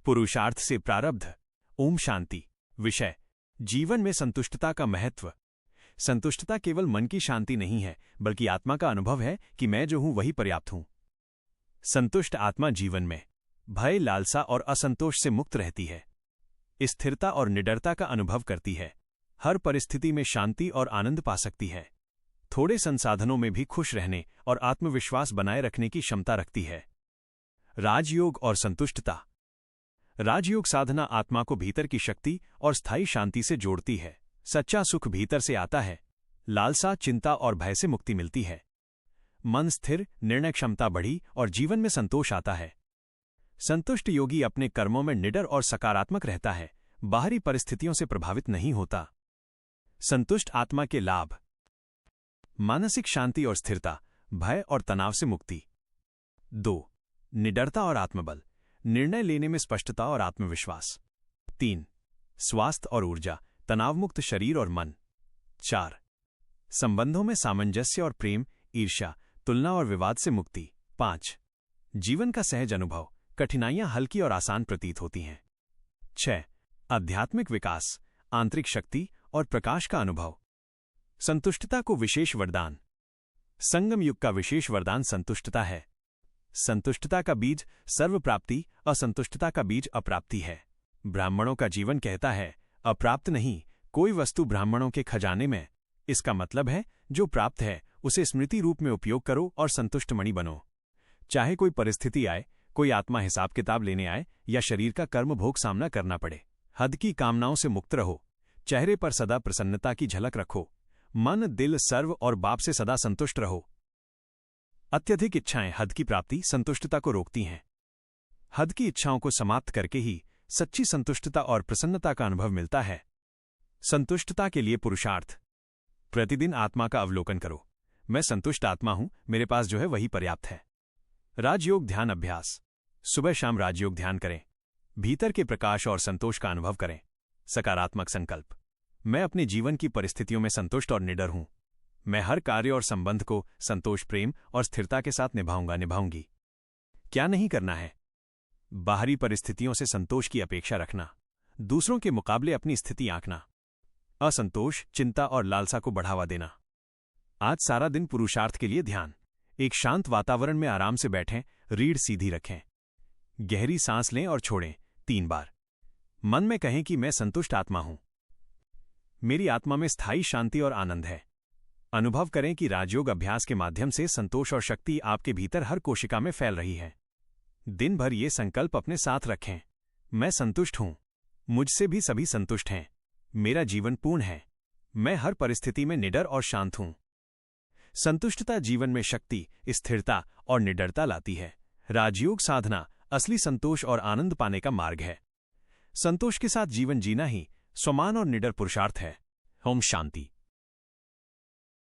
पुरुषार्थ से प्रारब्ध। ओम शांति। विषय: जीवन में संतुष्टता का महत्व। संतुष्टता केवल मन की शांति नहीं है, बल्कि आत्मा का अनुभव है कि मैं जो हूं वही पर्याप्त हूं। संतुष्ट आत्मा जीवन में भय, लालसा और असंतोष से मुक्त रहती है। स्थिरता और निडरता का अनुभव करती है। हर परिस्थिति में शांति और आनंद पा सकती है। थोड़े संसाधनों में भी खुश रहने और आत्मविश्वास बनाए रखने की क्षमता रखती है। राजयोग और संतुष्टता। राजयोग साधना आत्मा को भीतर की शक्ति और स्थायी शांति से जोड़ती है। सच्चा सुख भीतर से आता है। लालसा, चिंता और भय से मुक्ति मिलती है। मन स्थिर, निर्णय क्षमता बढ़ी और जीवन में संतोष आता है। संतुष्ट योगी अपने कर्मों में निडर और सकारात्मक रहता है, बाहरी परिस्थितियों से प्रभावित नहीं होता। संतुष्ट आत्मा के लाभ: मानसिक शांति और स्थिरता, भय और तनाव से मुक्ति। 2. निडरता और आत्मबल, निर्णय लेने में स्पष्टता और आत्मविश्वास। 3. स्वास्थ्य और ऊर्जा, तनावमुक्त शरीर और मन। 4. संबंधों में सामंजस्य और प्रेम, ईर्ष्या, तुलना और विवाद से मुक्ति। 5. जीवन का सहज अनुभव, कठिनाइयां हल्की और आसान प्रतीत होती हैं। 6. आध्यात्मिक विकास, आंतरिक शक्ति और प्रकाश का अनुभव। संतुष्टता को विशेष वरदान। संगम युग का विशेष वरदान संतुष्टता है। संतुष्टता का बीज सर्व प्राप्ति, असंतुष्टता का बीज अप्राप्ति है। ब्राह्मणों का जीवन कहता है, अप्राप्त नहीं कोई वस्तु ब्राह्मणों के खजाने में। इसका मतलब है, जो प्राप्त है उसे स्मृति रूप में उपयोग करो और संतुष्ट मणि बनो। चाहे कोई परिस्थिति आए, कोई आत्मा हिसाब किताब लेने आए या शरीर का कर्म भोग सामना करना पड़े, हद की कामनाओं से मुक्त रहो। चेहरे पर सदा प्रसन्नता की झलक रखो। मन, दिल, सर्व और बाप से सदा संतुष्ट रहो। अत्यधिक इच्छाएं हद की प्राप्ति, संतुष्टता को रोकती हैं। हद की इच्छाओं को समाप्त करके ही सच्ची संतुष्टता और प्रसन्नता का अनुभव मिलता है। संतुष्टता के लिए पुरुषार्थ। प्रतिदिन आत्मा का अवलोकन करो। मैं संतुष्ट आत्मा हूं, मेरे पास जो है वही पर्याप्त है। राजयोग ध्यान अभ्यास। सुबह शाम राजयोग ध्यान करें। भीतर के प्रकाश और संतोष का अनुभव करें। सकारात्मक संकल्प। मैं अपने जीवन की परिस्थितियों में संतुष्ट और निडर हूं। मैं हर कार्य और संबंध को संतोष, प्रेम और स्थिरता के साथ निभाऊंगी। क्या नहीं करना है? बाहरी परिस्थितियों से संतोष की अपेक्षा रखना। दूसरों के मुकाबले अपनी स्थिति आंकना। असंतोष, चिंता और लालसा को बढ़ावा देना। आज सारा दिन पुरुषार्थ के लिए ध्यान। एक शांत वातावरण में आराम से बैठें, रीढ़ सीधी रखें। गहरी सांस लें और छोड़ें 3 बार। मन में कहें कि मैं संतुष्ट आत्मा हूं। मेरी आत्मा में स्थायी शांति और आनंद है। अनुभव करें कि राजयोग अभ्यास के माध्यम से संतोष और शक्ति आपके भीतर हर कोशिका में फैल रही है। दिन भर ये संकल्प अपने साथ रखें। मैं संतुष्ट हूं। मुझसे भी सभी संतुष्ट हैं। मेरा जीवन पूर्ण है। मैं हर परिस्थिति में निडर और शांत हूं। संतुष्टता जीवन में शक्ति, स्थिरता और निडरता लाती है। राजयोग साधना असली संतोष और आनंद पाने का मार्ग है। संतोष के साथ जीवन जीना ही स्वमान और निडर पुरुषार्थ है। ओम शांति।